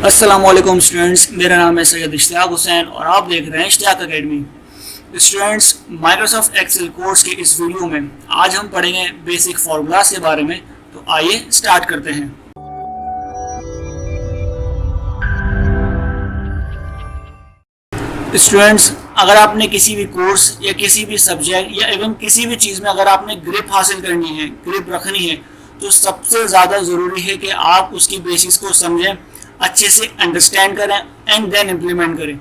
अस्सलामुअलैकुम स्टूडेंट्स, मेरा नाम है सैयद इश्तियाक हुसैन और आप देख रहे हैं Ishtiaq academy. Students, Microsoft Excel course के इस वीडियो में आज हम पढ़ेंगे बेसिक फार्मूलाज के बारे में। तो आइए स्टार्ट करते हैं। स्टूडेंट्स, अगर आपने किसी भी कोर्स या किसी भी सब्जेक्ट या इवन किसी भी चीज़ में अगर आपने ग्रिप हासिल करनी है, ग्रिप रखनी है, तो सबसे ज़्यादा ज़रूरी है कि आप उसकी बेसिक्स को समझें, अच्छे से अंडरस्टैंड करें एंड देन इम्प्लीमेंट करें।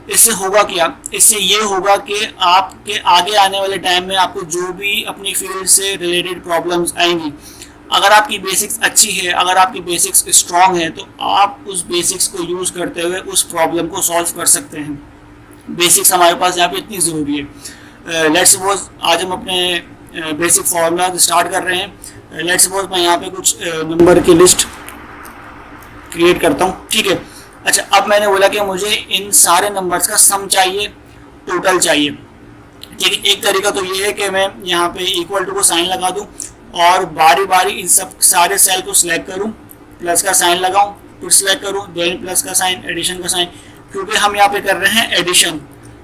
इससे होगा क्या? इससे ये होगा कि आपके आगे आने वाले टाइम में आपको जो भी अपनी फील्ड से रिलेटेड प्रॉब्लम्स आएंगी, अगर आपकी बेसिक्स अच्छी है, अगर आपकी बेसिक्स स्ट्रॉन्ग है, तो आप उस बेसिक्स को यूज़ करते हुए उस प्रॉब्लम को सॉल्व कर सकते हैं। बेसिक्स हमारे पास यहाँ पे इतनी ज़रूरी है। लेट्स सपोज आज हम अपने बेसिक फार्मूला स्टार्ट कर रहे हैं। लेट्स सपोज मैं यहाँ पे कुछ नंबर की लिस्ट क्रिएट करता हूँ, ठीक है। अच्छा, अब मैंने बोला कि मुझे इन सारे नंबर्स का सम चाहिए, टोटल चाहिए, ठीक है। एक तरीका तो ये है कि मैं यहाँ पे इक्वल टू को साइन लगा दूँ और बारी बारी इन सब सारे सेल को सिलेक्ट करूँ, प्लस का साइन लगाऊँ, फिर सिलेक्ट करूँ, देन प्लस का साइन, एडिशन का साइन। क्योंकि हम यहाँ पे कर रहे हैं एडिशन,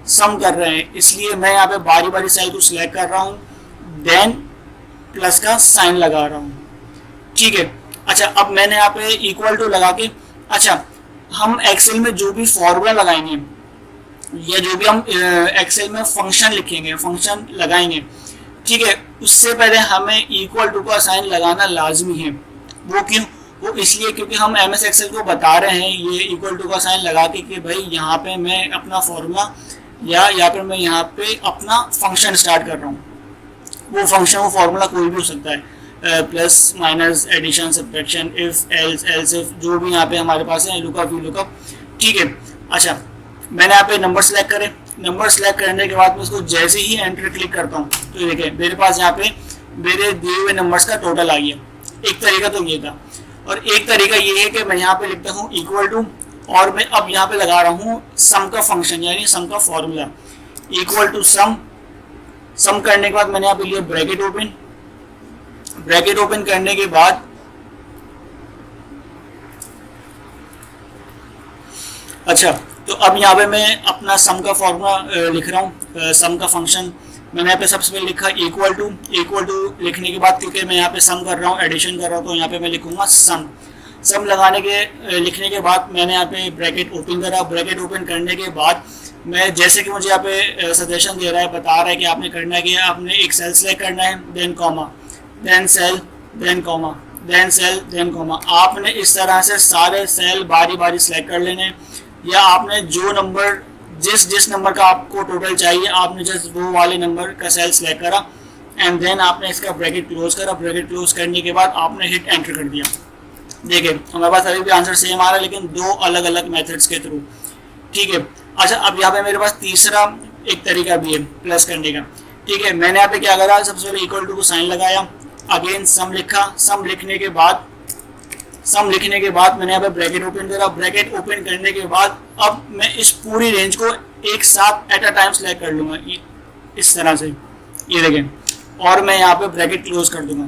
सम कर रहे हैं, इसलिए मैं यहाँ पे बारी बारी सेल को सिलेक्ट कर रहा हूँ, देन प्लस का साइन लगा रहा हूँ, ठीक है। अच्छा, अब मैंने यहाँ पे इक्वल टू लगा के, अच्छा, हम एक्सेल में जो भी फॉर्मूला लगाएंगे या जो भी हम एक्सेल में फंक्शन लिखेंगे, फंक्शन लगाएंगे, ठीक है, उससे पहले हमें इक्वल टू का साइन लगाना लाजमी है। वो क्यों? वो इसलिए क्योंकि हम एमएस एक्सेल को बता रहे हैं ये इक्वल टू का साइन लगा के कि भाई यहाँ पे मैं अपना फॉर्मूला या यहाँ पर मैं यहाँ पे अपना फंक्शन स्टार्ट कर रहा हूँ। वो फंक्शन, वो फॉर्मूला कोई भी हो सकता है, plus minus, addition, subtraction, if, else, else if, जो भी यहाँ पे हमारे पास है, लुकअप, वी लुकअप, ठीक है। अच्छा, मैंने यहाँ पे नंबर सेलेक्ट करे, नंबर सेलेक्ट करने के बाद मैं उसको जैसे ही एंटर क्लिक करता हूँ तो देखिए मेरे पास यहाँ पे मेरे दिए हुए नंबर्स का टोटल आ गया। एक तरीका तो ये था, और एक तरीका ये है कि मैं यहाँ पे लिखता हूँ इक्वल टू और मैं अब यहाँ पे लगा रहा हूँ सम का फंक्शन यानी सम का फॉर्मूला, इक्वल टू सम। सम करने के बाद मैंने यहाँ पे लिया ब्रैकेट ओपन, ब्रैकेट ओपन करने के बाद अच्छा, तो अब यहाँ पे मैं अपना सम का फॉर्मूला लिख रहा हूँ, सम का फंक्शन मैंने यहाँ पे सबसे पहले लिखा इक्वल टू। इक्वल टू लिखने के बाद क्योंकि मैं यहाँ पे सम कर रहा हूँ, एडिशन कर रहा हूँ, तो यहाँ पे मैं लिखूंगा सम। सम लगाने के लिखने के बाद मैंने यहाँ पे ब्रैकेट ओपन करा। ब्रैकेट ओपन करने के बाद मैं जैसे कि मुझे यहाँ पे सजेशन दे रहा है, बता रहा है कि आपने करना है कि आपने एक सेल सेलेक्ट करना है, then comma, then cell, then comma, then cell, then comma. आपने इस तरह से सारे सेल बारी बारी सेलेक्ट कर लेने, या आपने जो नंबर जिस नंबर का आपको टोटल चाहिए आपने जस्ट वो वाले नंबर का सेल सेलेक्ट करा एंड देन आपने इसका ब्रैकेट क्लोज करा। ब्रैकेट क्लोज करने के बाद आपने हिट एंटर कर दिया। देखिए हमारे पास अभी भी आंसर सेम आ रहा है, लेकिन दो अलग अलग मेथड्स के थ्रू, ठीक है। अच्छा, अब यहाँ पे मेरे पास तीसरा एक तरीका भी है प्लस करने का, ठीक है। मैंने यहाँ पे क्या करा, सबसे पहले इक्वल टू को साइन लगाया, अगेन सम लिखा। सम लिखने के बाद मैंने यहाँ पे ब्रैकेट ओपन करा। ब्रैकेट ओपन करने के बाद अब मैं इस पूरी रेंज को एक साथ एट अ टाइम सेलेक्ट कर लूँगा इस तरह से, ये देखें, और मैं यहाँ पे ब्रैकेट क्लोज कर दूंगा।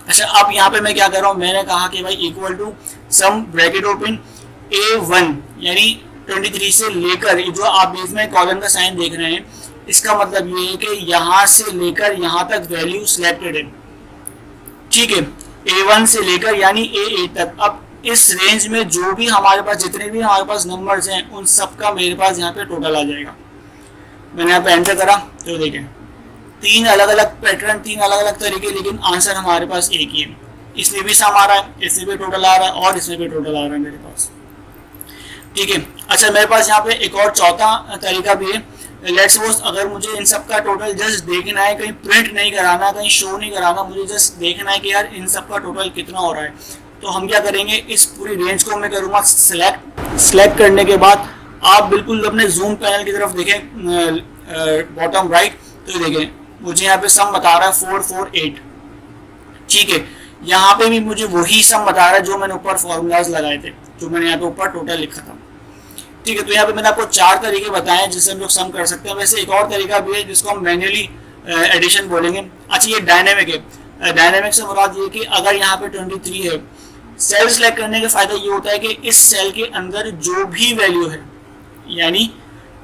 अच्छा, अब यहाँ पे मैं क्या कर रहा हूँ, मैंने कहा कि भाई equal to sum bracket open A1 यानी 23 से लेकर, जो आप बीच में कॉलन का साइन देख रहे हैं, इसका मतलब ये है कि यहाँ से लेकर यहाँ तक वैल्यू सिलेक्टेड है, ठीक है। A1 से लेकर यानी A8 तक। अब इस रेंज में जो भी हमारे पास, जितने भी हमारे पास नंबर्स हैं, उन सब का मेरे पास यहाँ पे टोटल आ जाएगा। मैंने यहाँ पे एंटर करा तो देखें तीन अलग अलग पैटर्न, तीन अलग अलग तरीके, लेकिन आंसर हमारे पास एक ही है। इसमें भी सम आ रहा है, इसमें भी टोटल आ रहा है और इसमें भी टोटल आ रहा है मेरे पास, ठीक है। अच्छा, मेरे पास यहाँ पे एक और चौथा तरीका भी है। लेट्स सपोज अगर मुझे इन सब का टोटल जस्ट देखना है, कहीं प्रिंट नहीं कराना, कहीं शो नहीं कराना, मुझे जस्ट देखना है कि यार इन सब का टोटल कितना हो रहा है, तो हम क्या करेंगे, इस पूरी रेंज को मैं करूँगा सेलेक्ट करने के बाद आप बिल्कुल अपने जूम पैनल की तरफ देखें, बॉटम राइट, तो देखें मुझे यहाँ पे सम बता रहा है 448, ठीक है। यहाँ पे भी मुझे वही सम बता रहा है जो मैंने ऊपर फॉर्मूलाज लगाए थे, जो मैंने यहाँ पे ऊपर टोटल लिखा था, ठीक है। तो यहाँ पे मैंने आपको चार तरीके बताए जिससे हम लोग सम कर सकते हैं। वैसे एक और तरीका भी है जिसको हम मैन्युअली एडिशन बोलेंगे। अच्छा, ये डायनेमिक है। डायनेमिक से मुराद ये कि अगर यहाँ पे 23 है सेल सिलेक्ट करने का फायदा ये होता है कि इस सेल के अंदर जो भी वैल्यू है, यानी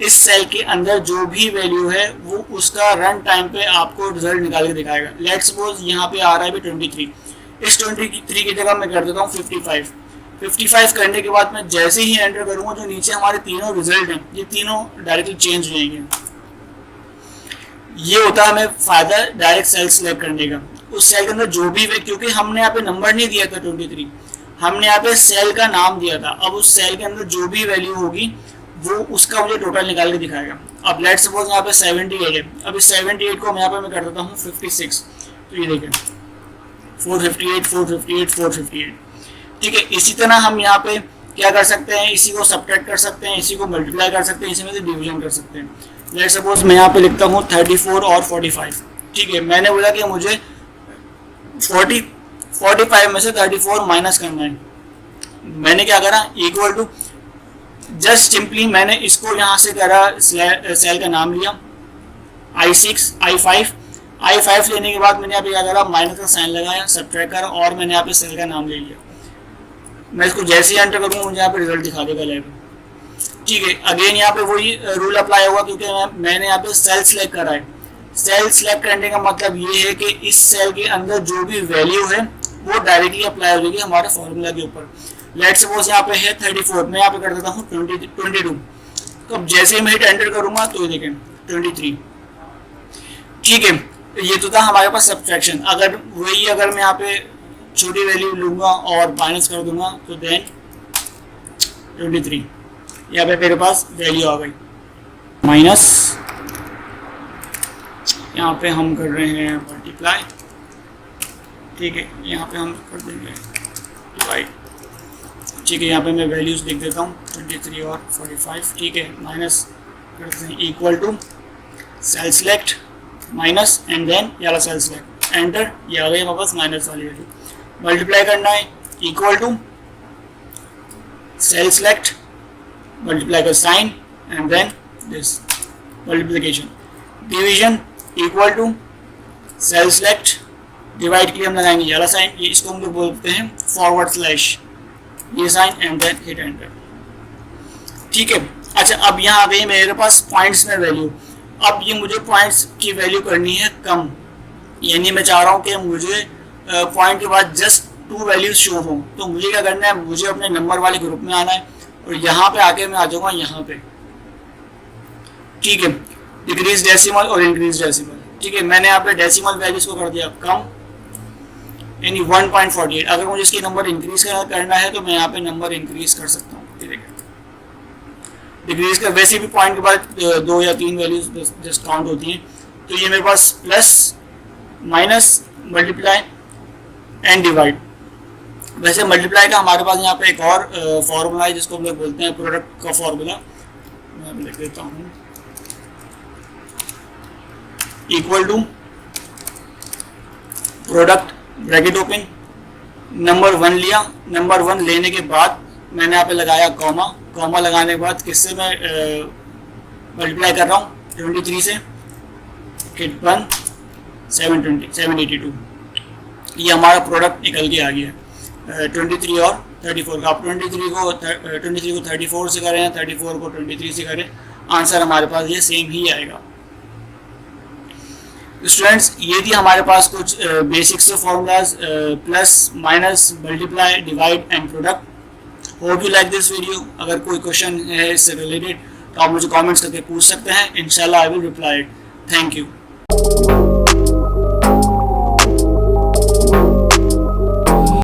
इस सेल के अंदर जो भी वैल्यू है वो उसका रन टाइम पे आपको रिजल्ट निकाल के दिखाएगा। लेट्स सपोज यहाँ पे आ रहा है 23, इस 23 की जगह मैं कर देता हूँ 55 करने के बाद मैं जैसे ही एंटर करूंगा जो नीचे हमारे तीनों रिजल्ट हैं ये तीनों डायरेक्टली चेंज हो जाएंगे। ये होता है हमें फायदा डायरेक्ट सेल सिलेक्ट करने का। उस सेल के अंदर जो भी, क्योंकि हमने यहाँ पे नंबर नहीं दिया था 23, हमने यहाँ पे सेल का नाम दिया था। अब उस सेल के अंदर जो भी वैल्यू होगी वो उसका मुझे टोटल निकाल के दिखाएगा। अब लेट्स सपोज यहाँ पे 78 है, अब इस 78 को यहाँ पे मैं कर देता हूँ 56, तो ये देखें 458, ठीक है। इसी तरह हम यहाँ पे क्या कर सकते हैं, इसी को सब्ट्रैक्ट कर सकते हैं, इसी को मल्टीप्लाई कर सकते हैं, इसी में से डिवीजन कर सकते हैं। लेट्स सपोज मैं यहाँ पे लिखता हूँ 34 और 45, ठीक है। मैंने बोला कि मुझे 45 में से 34 माइनस करना है। मैंने क्या करा, इक्वल टू, जस्ट सिंपली मैंने इसको यहाँ से करा, सेल का नाम लिया I6 I5 लेने के बाद मैंने यहाँ पे क्या करा, माइनस का साइन लगाया, सब्ट्रैक्ट करा और मैंने यहाँ पे सेल का नाम ले लिया। मैं इसको जैसे ही एंटर करूँगा मुझे यहाँ पे रिजल्ट दिखा देगा लेवल, ठीक है। अगेन यहाँ पे वही रूल अप्लाई होगा क्योंकि मैंने यहाँ पे सेल सिलेक्ट करा है। सेल सिलेक्ट करने का मतलब ये है कि इस सेल के अंदर जो भी वैल्यू है वो डायरेक्टली अप्लाई हो जाएगी हमारे फॉर्मूला के ऊपर। लेट्स सपोज यहाँ पे है 34, मैं यहाँ पे कर देता हूँ 22, तो अब जैसे ही मैं हिट एंटर करूंगा तो ये देखें 23, ठीक है। ये तो था हमारे पास सब्ट्रैक्शन। अगर मैं यहाँ पे छोटी वैल्यू लूंगा और माइनस कर दूंगा तो देन 23, यहाँ पे मेरे पास वैल्यू आ गई माइनस, यहाँ पे हम कर रहे हैं मल्टीप्लाई, ठीक है। यहाँ पे हम कर देंगे डिवाइड, ठीक है। यहाँ पे मैं वैल्यूज लिख देता हूँ 23 और 45, ठीक है। माइनस करते हैं, equal to cell select minus and then ये वाला सेल सिलेक्ट, एंटर, ये आ गई वापस माइनस वाली वैल्यू। मल्टीप्लाई करना है, equal to cell select, multiply का sign and then this multiplication, division equal to cell select, divide के लिए हम लगाएंगे ये वाला साइन, ये इसको हम लोग बोलते हैं फॉरवर्ड स्लैश, ये sign and then hit enter, ठीक है। अच्छा, अब यहाँ आ गई मेरे पास पॉइंट्स में वैल्यू। अब ये मुझे पॉइंट्स की वैल्यू करनी है कम, यानी मैं चाह रहा हूँ कि मुझे पॉइंट के बाद जस्ट 2 वैल्यूज शो हो। तो मुझे क्या करना है, मुझे अपने नंबर वाले ग्रुप में आना है और यहाँ पे आके मैं आ जाऊँगा यहाँ पे, ठीक है। डिक्रीज डेसिमल और इंक्रीज डेसिमल, ठीक है। मैंने यहाँ पे डेसिमल वैल्यूज को कर दिया कम, यानी 1.48। अगर मुझे इसकी नंबर इंक्रीज करना है तो मैं यहाँ पे नंबर इंक्रीज कर सकता हूँ, ठीक है। डिक्रीज का वैसे भी पॉइंट के बाद 2 या 3 वैल्यूज जस्ट काउंट होती हैं। तो ये मेरे पास plus, minus, multiply and divide. वैसे मल्टीप्लाई का हमारे पास यहाँ पे एक और फॉर्मूला है जिसको हम लोग बोलते हैं प्रोडक्ट का फॉर्मूला। मैं लिख देता हूँ, equal to product bracket open, number 1 लिया, नंबर 1 लेने के बाद मैंने यहाँ पे लगाया कॉमा लगाने के बाद किससे मैं मल्टीप्लाई कर रहा हूँ 23 से, हिट 1 782, ये हमारा प्रोडक्ट निकल के आ गया 23 और 34 का। आप 23 को 34 से करें, 34 को 23 से करें, आंसर हमारे पास ये सेम ही आएगा। स्टूडेंट्स, ये थी हमारे पास कुछ बेसिक्स से formulas, plus, minus, multiply, divide and product. Hope you like this video. अगर कोई क्वेश्चन है इससे रिलेटेड तो आप मुझे कमेंट्स करके पूछ सकते हैं, इंशाल्लाह I will reply it. Thank you.